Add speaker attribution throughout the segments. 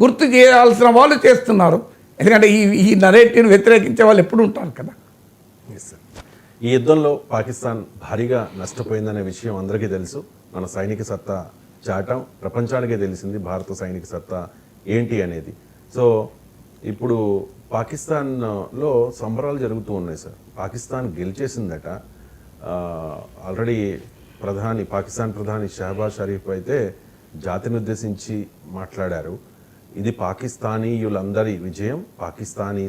Speaker 1: గుర్తు చేయాల్సిన వాళ్ళు చేస్తున్నారు. ఎందుకంటే ఈ నరేటివ్ని వ్యతిరేకించే వాళ్ళు ఎప్పుడు ఉంటారు కదా.
Speaker 2: ఈ యుద్ధంలో పాకిస్తాన్ భారీగా నష్టపోయిందనే విషయం అందరికీ తెలుసు. మన సైనిక సత్తా చాటం ప్రపంచానికే తెలిసింది భారత సైనిక సత్తా ఏంటి అనేది. సో ఇప్పుడు పాకిస్తాన్లో సంబరాలు జరుగుతూ ఉన్నాయి సార్. పాకిస్తాన్ గెలిచేసిందట. ఆల్రెడీ పాకిస్తాన్ ప్రధాని షహబాజ్ షరీఫ్ అయితే జాతిని ఉద్దేశించి మాట్లాడారు. ఇది పాకిస్తానీయులందరి విజయం, పాకిస్తానీ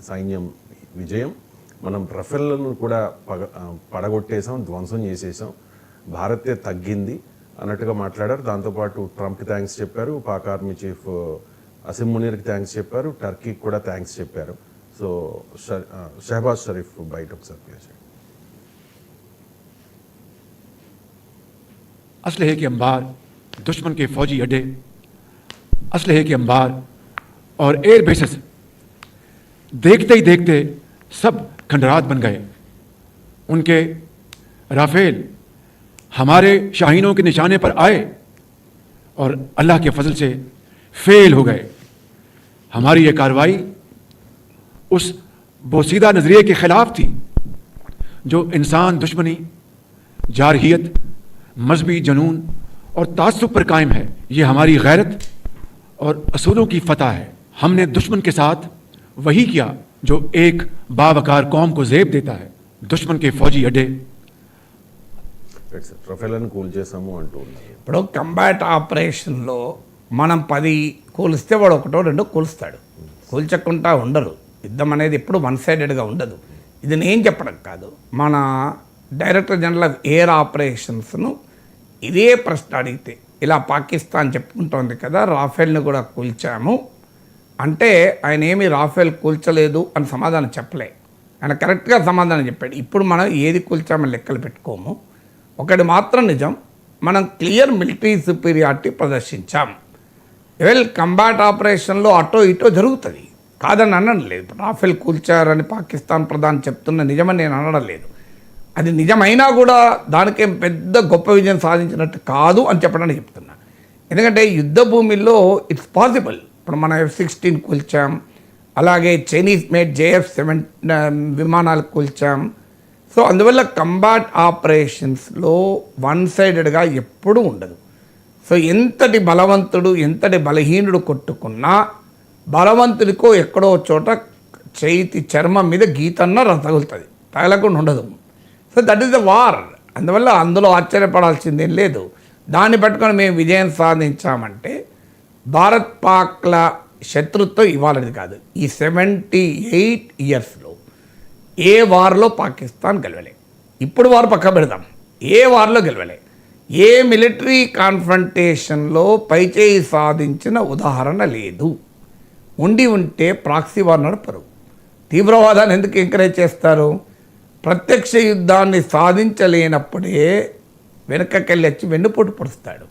Speaker 2: సైన్యం విజయం. మనం రఫేల్లను కూడా పడగొట్టేసాం, ధ్వంసం చేసేసాం, భారతే తగ్గింది అన్నట్టుగా మాట్లాడారు. దాంతోపాటు ట్రంప్కి థ్యాంక్స్ చెప్పారు, పాక్ ఆర్మీ చీఫ్ అసిమ్ మునీర్కి థ్యాంక్స్ చెప్పారు, టర్కీకి కూడా థ్యాంక్స్ చెప్పారు. సో షహబాజ్ షరీఫ్ బయట ఒకసారి ప్లే చేయండి.
Speaker 3: असलहे के अंबार, दुश्मन के फौजी अड्डे, असलहे के अंबार और एयर बेसेस देखते ही देखते सब खंडरात बन गए। उनके राफेल हमारे शाहीनों के निशाने पर आए और अल्लाह के फजल से फेल हो गए। हमारी ये कार्रवाई उस बोसीदा नज़रिए के ख़िलाफ़ थी जो इंसान दुश्मनी, जारहियत, मजहबी जनून और तासुब पर कायम है। ये हमारी गैरत और असूलों की फतह है। हमने दुश्मन के साथ वही किया जो एक बावकार कौम को ज़ेब देता है। दुश्मन के फौजी अड्डे
Speaker 2: రఫేలను కూల్ చేసాము అంటూ ఉన్నారు.
Speaker 1: ఇప్పుడు కంబాట్ ఆపరేషన్లో మనం 10 కూలిస్తే వాడు ఒకటో రెండో కూలుస్తాడు, కూల్చకుండా ఉండరు. యుద్ధం అనేది ఎప్పుడు వన్ సైడెడ్గా ఉండదు. ఇది నేను చెప్పడం కాదు, మన డైరెక్టర్ జనరల్ ఆఫ్ ఎయిర్ ఆపరేషన్స్ను ఇదే ప్రశ్న అడిగితే ఇలా పాకిస్తాన్ చెప్పుకుంటోంది కదా రాఫేల్ని కూడా కూల్చాము అంటే ఆయన ఏమీ రాఫేల్ కూల్చలేదు అని సమాధానం చెప్పలే. ఆయన కరెక్ట్గా సమాధానం చెప్పాడు. ఇప్పుడు మనం ఏది కూల్చామని లెక్కలు పెట్టుకోము. ఒకటి మాత్రం నిజం, మనం క్లియర్ మిలిటరీ సుపీరియారిటీ ప్రదర్శించాం. కంబాట్ ఆపరేషన్లో అటో ఇటో జరుగుతుంది, కాదని అనడం లేదు. రాఫేల్ కూల్చారని పాకిస్తాన్ ప్రధాని చెప్తున్న నిజమని నేను అనడం లేదు. అది నిజమైనా కూడా దానికేం పెద్ద గొప్ప విజయం సాధించినట్టు కాదు అని చెప్పడానికి చెప్తున్నా. ఎందుకంటే యుద్ధ భూమిలో ఇట్స్ పాసిబుల్. ఇప్పుడు మనం F-16 కూల్చాం, అలాగే చైనీస్ మేడ్ JF-7 విమానాలు కూల్చాం. సో అందువల్ల కంబాట్ ఆపరేషన్స్లో వన్ సైడెడ్గా ఎప్పుడూ ఉండదు. సో ఎంతటి బలవంతుడు ఎంతటి బలహీనుడు కొట్టుకున్నా బలవంతుడికో ఎక్కడో చోట చేతి చర్మం మీద గీతన్న తగులుతుంది, తగలకుండా ఉండదు. So that is the war. అందువల్ల అందులో ఆశ్చర్యపడాల్సిందేం లేదు. దాన్ని పట్టుకొని మేము విజయం సాధించామంటే భారత్ పాక్ల శత్రుత్వం ఇవ్వాలనేది కాదు. ఈ 78 ఇయర్స్లో ఏ వార్లో పాకిస్తాన్ గెలవలే. ఇప్పుడు వారు పక్క పెడదాం, ఏ వార్లో గెలవలే. ఏ మిలిటరీ కాన్ఫ్రంటేషన్లో పైచేయి సాధించిన ఉదాహరణ లేదు. ఉంటే ప్రాక్సీ వార్ నడపరు. తీవ్రవాదాన్ని ఎందుకు ఎంకరేజ్ చేస్తారు? ప్రత్యక్ష యుద్ధాన్ని సాధించలేనప్పుడే వెనకకెళ్ళి వచ్చి వెన్నుపోటు పొడుస్తాడు.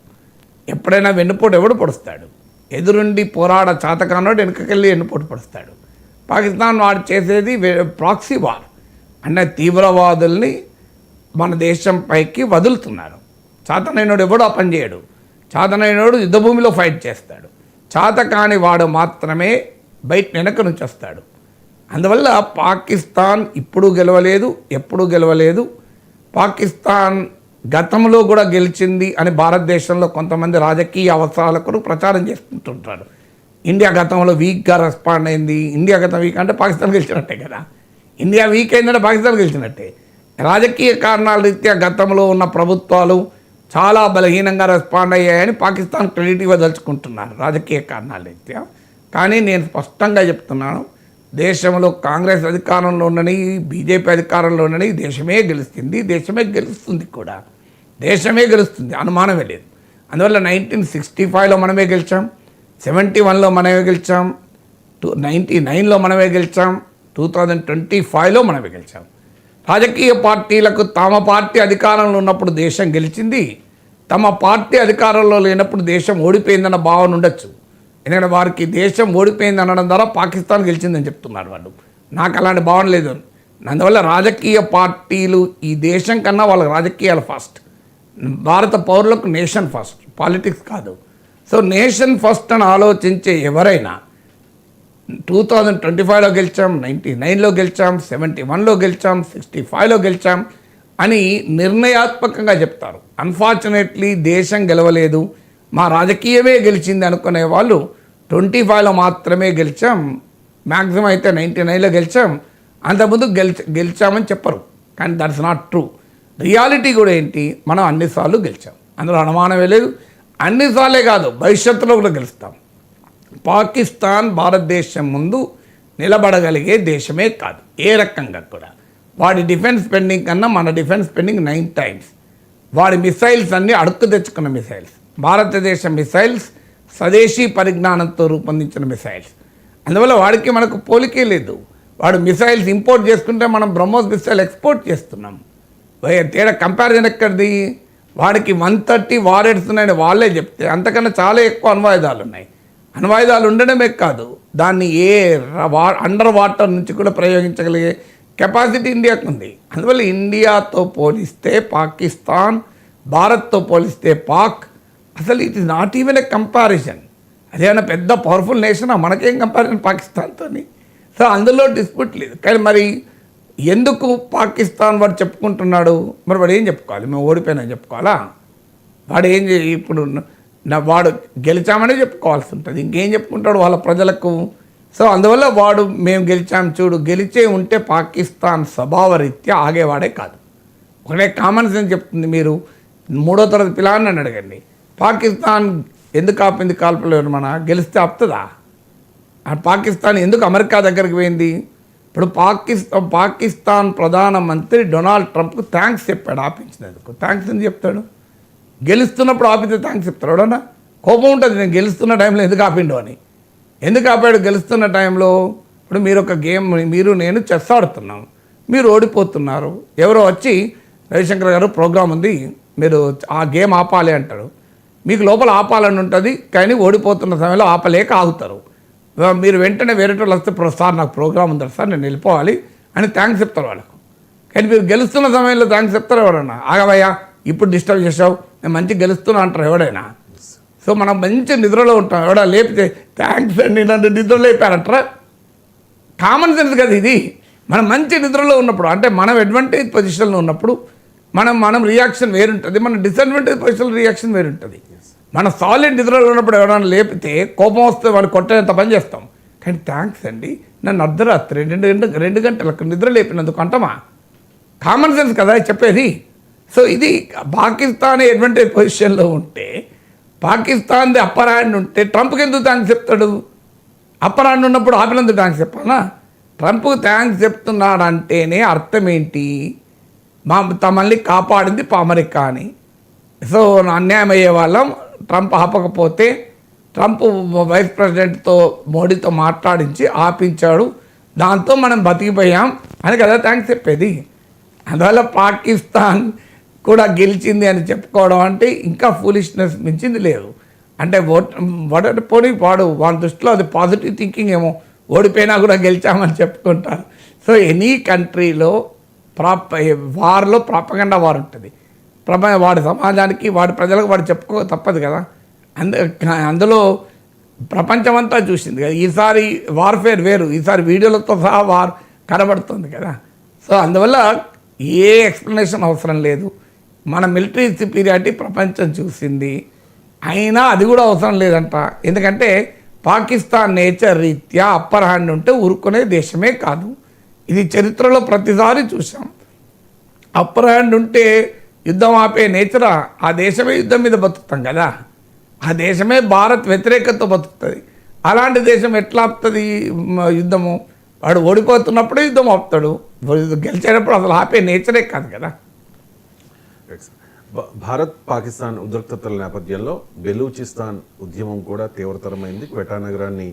Speaker 1: ఎప్పుడైనా వెన్నుపోటు ఎవడు పొడుస్తాడు? ఎదురుండి పోరాడ చాతకానోడు వెనకకెళ్ళి వెన్నుపోటు పొడుస్తాడు. పాకిస్తాన్ వాడు చేసేది ప్రాక్సీ వార్. అంటే తీవ్రవాదుల్ని మన దేశం పైకి వదులుతున్నారు. చాతనైనోడు ఎవడు ఆ పని చేయడు. చాతనైనోడు యుద్ధభూమిలో ఫైట్ చేస్తాడు. చాతకాని వాడు మాత్రమే బయట వెనక నుంచి వస్తాడు. అందువల్ల పాకిస్తాన్ ఇప్పుడు గెలవలేదు, ఎప్పుడు గెలవలేదు. పాకిస్తాన్ గతంలో కూడా గెలిచింది అని భారతదేశంలో కొంతమంది రాజకీయ అవసరాల కొరకు ప్రచారం చేసుకుంటుంటారు. ఇండియా గతంలో వీక్గా రెస్పాండ్ అయింది. ఇండియా గతం వీక్ అంటే పాకిస్తాన్ గెలిచినట్టే కదా. ఇండియా వీక్ అయిందంటే పాకిస్తాన్ గెలిచినట్టే. రాజకీయ కారణాల రీత్యా గతంలో ఉన్న ప్రభుత్వాలు చాలా బలహీనంగా రెస్పాండ్ అయ్యాయని పాకిస్తాన్ క్రెడిట్ ఇవ్వదలుచుకుంటున్నారు రాజకీయ కారణాల రీత్యా. కానీ నేను స్పష్టంగా చెప్తున్నాను, దేశంలో కాంగ్రెస్ అధికారంలో ఉండని, బీజేపీ అధికారంలో ఉండని దేశమే గెలుస్తుంది, దేశమే గెలుస్తుంది కూడా. దేశమే గెలుస్తుంది, అనుమానమే లేదు. అందువల్ల 1965లో మనమే గెలిచాం, 71లో మనమే గెలిచాం, 99లో మనమే గెలిచాం, 2025లో మనమే గెలిచాం. రాజకీయ పార్టీలకు తమ పార్టీ అధికారంలో ఉన్నప్పుడు దేశం గెలిచింది, తమ పార్టీ అధికారంలో లేనప్పుడు దేశం ఓడిపోయిందన్న భావన ఉండొచ్చు. ఎందుకంటే వారికి దేశం ఓడిపోయింది అనడం ద్వారా పాకిస్తాన్ గెలిచిందని చెప్తున్నారు వాళ్ళు. నాకు అలాంటి భావన లేదు. అందువల్ల రాజకీయ పార్టీలు ఈ దేశం కన్నా వాళ్ళ రాజకీయాలు ఫస్ట్. భారత పౌరులకు నేషన్ ఫస్ట్, పాలిటిక్స్ కాదు. సో నేషన్ ఫస్ట్ అని ఆలోచించే ఎవరైనా 2025లో గెలిచాం, 99లో గెలిచాం, 71లో గెలిచాం, 65లో గెలిచాం అని నిర్ణయాత్మకంగా చెప్తారు. అన్ఫార్చునేట్లీ దేశం గెలవలేదు, మా రాజకీయమే గెలిచింది అనుకునే వాళ్ళు 25లో మాత్రమే గెలిచాం, మ్యాక్సిమం అయితే 99లో గెలిచాం, అంతకుముందు గెలిచామని చెప్పరు. కానీ దట్స్ నాట్ ట్రూ. రియాలిటీ కూడా ఏంటి, మనం అన్నిసార్లు గెలిచాం, అందులో అనుమానమే లేదు. అన్నిసార్లే కాదు, భవిష్యత్తులో కూడా గెలుస్తాం. పాకిస్తాన్ భారతదేశం ముందు నిలబడగలిగే దేశమే కాదు ఏ రకంగా కూడా. వాడి డిఫెన్స్ స్పెండింగ్ కన్నా మన డిఫెన్స్ స్పెండింగ్ 9 times. వాడి మిసైల్స్ అన్నీ అడుక్కు తెచ్చుకున్న మిసైల్స్. భారతదేశ మిసైల్స్ స్వదేశీ పరిజ్ఞానంతో రూపొందించిన మిసైల్స్. అందువల్ల వాడికి మనకు పోలికే లేదు. వాడు మిసైల్స్ ఇంపోర్ట్ చేసుకుంటే మనం బ్రహ్మోస్ మిసైల్ ఎక్స్పోర్ట్ చేస్తున్నాం. తేడా కంపారిజన్ ఎక్కడిది? వాడికి 130 వారెడ్స్ ఉన్నాయని వాళ్ళే చెప్తే అంతకన్నా చాలా ఎక్కువ అణ్వాయుధాలు ఉన్నాయి. అణ్వాయుధాలు ఉండడమే కాదు, దాన్ని అండర్ వాటర్ నుంచి కూడా ప్రయోగించగలిగే కెపాసిటీ ఇండియాకు ఉంది. అందువల్ల ఇండియాతో పోలిస్తే పాకిస్తాన్, భారత్తో పోలిస్తే పాక్, అసలు it is not even a comparison. అదేమైనా పెద్ద పవర్ఫుల్ నేషన్, మనకేం కంపారిజన్ పాకిస్తాన్తో? సో అందులో డిస్ప్యూట్ లేదు. కానీ మరి ఎందుకు పాకిస్తాన్ వాడు చెప్పుకుంటున్నాడు? మరి వాడు ఏం చెప్పుకోవాలి? మేము ఓడిపోయినా చెప్పుకోవాలా? వాడు ఏం ఇప్పుడు వాడు గెలిచామనే చెప్పుకోవాల్సి ఉంటుంది, ఇంకేం చెప్పుకుంటాడు వాళ్ళ ప్రజలకు? సో అందువల్ల వాడు మేము గెలిచాం చూడు, గెలిచే ఉంటే పాకిస్తాన్ స్వభావరీత్యా ఆగేవాడే కాదు. ఒకటే కామన్ సెన్స్ చెప్తుంది. మీరు 3వ తరగతి పిల్లాన్ని అడగండి, పాకిస్తాన్ ఎందుకు ఆపింది కాల్పులు? మన గెలిస్తే ఆపుతుందా? పాకిస్తాన్ ఎందుకు అమెరికా దగ్గరికి పోయింది? ఇప్పుడు పాకిస్తాన్ ప్రధానమంత్రి డొనాల్డ్ ట్రంప్కు థ్యాంక్స్ చెప్పాడు ఆపించినందుకు. థ్యాంక్స్ ఎందుకు చెప్తాడు? గెలుస్తున్నప్పుడు ఆపితే థ్యాంక్స్ చెప్తాడు ఎవడన్నా? కోపం ఉంటుంది, నేను గెలుస్తున్న టైంలో ఎందుకు ఆపిండు అని. ఎందుకు ఆపాడు గెలుస్తున్న టైంలో? ఇప్పుడు మీరు ఒక గేమ్, మీరు నేను చెస్ ఆడుతున్నాం, మీరు ఓడిపోతున్నారు. ఎవరో వచ్చి రవిశంకర్ గారు ప్రోగ్రాం ఉంది, మీరు ఆ గేమ్ ఆపాలి అంటాడు. మీకు లోపల ఆపాలని ఉంటుంది, కానీ ఓడిపోతున్న సమయంలో ఆపలేక ఆగుతారు. మీరు వెంటనే వేరే వాళ్ళు వస్తే, సార్ నాకు ప్రోగ్రామ్ ఉంది సార్, నేను వెళ్ళిపోవాలి అని థ్యాంక్స్ చెప్తారు వాళ్ళకు. కానీ మీరు గెలుస్తున్న సమయంలో థ్యాంక్స్ చెప్తారు ఎవడన్నా? ఆగవయ్యా ఇప్పుడు డిస్టర్బ్ చేసావు, నేను మంచిగా గెలుస్తున్నా అంటారు ఎవడైనా. సో మనం మంచి నిద్రలో ఉంటాం, ఎవడా లేపితే థ్యాంక్స్ అండి నన్ను నిద్ర లేపారంటారా? కామన్ సెన్స్ కదా ఇది. మనం మంచి నిద్రలో ఉన్నప్పుడు, అంటే మనం అడ్వాంటేజ్ పొజిషన్లో ఉన్నప్పుడు మనం రియాక్షన్ వేరుంటుంది, మన డిసడ్వాంటేజ్ పొజిషన్లో రియాక్షన్ వేరుంటుంది. మన సాలిడ్ నిద్రలో ఉన్నప్పుడు ఎవరైనా లేపితే కోపం వస్తే వాడు కొట్టేంత పని చేస్తాం. కానీ థ్యాంక్స్ అండి నన్ను అర్ధరాత్రి 2 గంటలకు నిద్ర లేపినందుకు అంటామా? కామన్ సెన్స్ కదా చెప్పేది. సో ఇది పాకిస్తాన్ అడ్వాంటేజ్ పొజిషన్లో ఉంటే, పాకిస్తాన్ది అప్పర్ హ్యాండ్ ఉంటే ట్రంప్కి ఎందుకు థ్యాంక్స్ చెప్తాడు? అప్పర్ హ్యాండ్ ఉన్నప్పుడు ఆపినందుకు థ్యాంక్స్ చెప్పాలా? ట్రంప్కు థ్యాంక్స్ చెప్తున్నాడంటేనే అర్థం ఏంటి? తమల్ని కాపాడింది అమెరికా అని. సో అన్యాయం అయ్యే వాళ్ళం, ట్రంప్ ఆపకపోతే ట్రంప్ వైస్ ప్రెసిడెంట్తో మోడీతో మాట్లాడించి ఆపించాడు, దాంతో మనం బతికిపోయాం అని కదా థ్యాంక్స్ చెప్పేది. అందువల్ల పాకిస్తాన్ కూడా గెలిచింది అని చెప్పుకోవడం అంటే ఇంకా ఫూలిష్నెస్ మించింది లేదు. అంటే పోనీ వాడి దృష్టిలో అది పాజిటివ్ థింకింగ్ ఏమో, ఓడిపోయినా కూడా గెలిచామని చెప్పుకుంటారు. సో ఎనీ కంట్రీలో వార్లో ప్రాపగండా వార్ ఉంటుంది. వాడి సమాజానికి, వాడి ప్రజలకు వాడు చెప్పుకో తప్పదు కదా. అందులో ప్రపంచమంతా చూసింది కదా. ఈసారి వార్ఫేర్ వేరు, ఈసారి వీడియోలతో సహా వార్ కనబడుతుంది కదా. సో అందువల్ల ఏ ఎక్స్ప్లెనేషన్ అవసరం లేదు. మన మిలిటరీ సుపీరియారిటీ ప్రపంచం చూసింది, అయినా అది కూడా అవసరం లేదంట. ఎందుకంటే పాకిస్తాన్ నేచర్ రీత్యా అప్పర్ హ్యాండ్ ఉంటే ఊరుకునే దేశమే కాదు. ఇది చరిత్రలో ప్రతిసారి చూసాం. అప్పర్ హ్యాండ్ ఉంటే యుద్ధం ఆపే నేచరా? ఆ దేశమే యుద్ధం మీద బతుకుతాం కదా. ఆ దేశమే భారత్ వ్యతిరేకతతో బతుకుతుంది. అలాంటి దేశం ఎట్లా ఆపుతుంది యుద్ధము? వాడు ఓడిపోతున్నప్పుడే యుద్ధం ఆపుతాడు, గెలిచేటప్పుడు అసలు ఆపే నేచరే కాదు కదా.
Speaker 2: భారత్ పాకిస్తాన్ ఉద్రిక్తతల నేపథ్యంలో బెలూచిస్తాన్ ఉద్యమం కూడా తీవ్రతరమైంది. క్వెటా నగరాన్ని